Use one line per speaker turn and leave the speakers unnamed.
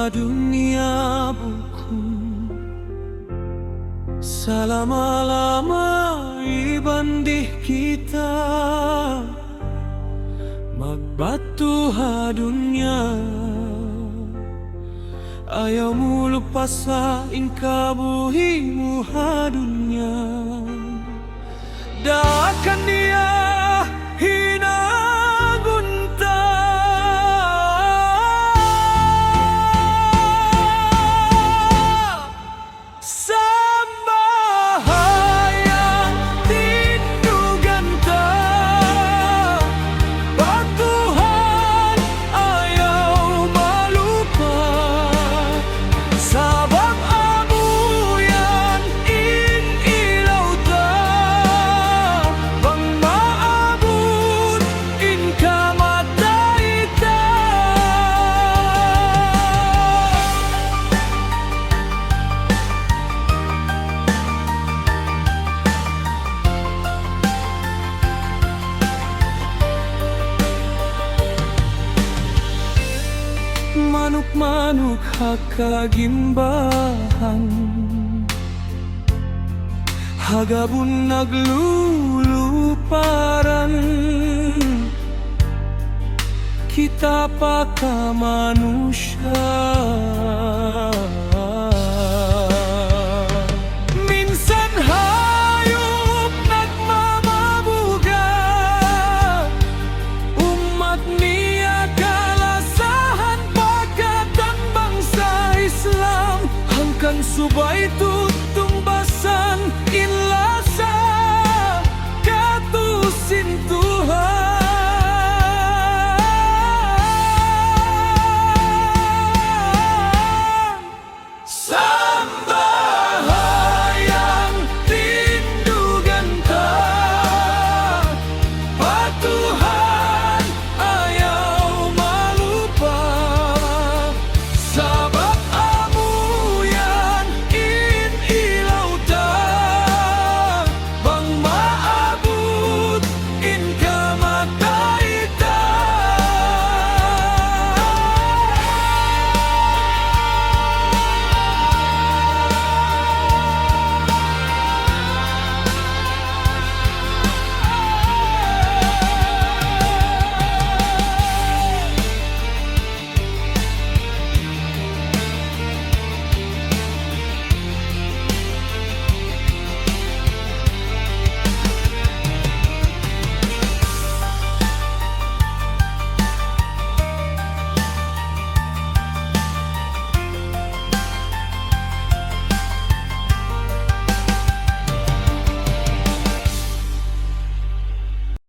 dunia buku selama-lama ibandih kita magbatu dunia. Ayaw mo lupas sa inkabuhimu dunia. Daakan dia hinagunta sa bahayang tinuganta. Pag Tuhan ayaw malupa, sabang amuyan inilaw ta, bang maabot in kamatay ta. Manuk-manuk hakagimbahan, hagabun nagluluparan. Kita pa ka manusya,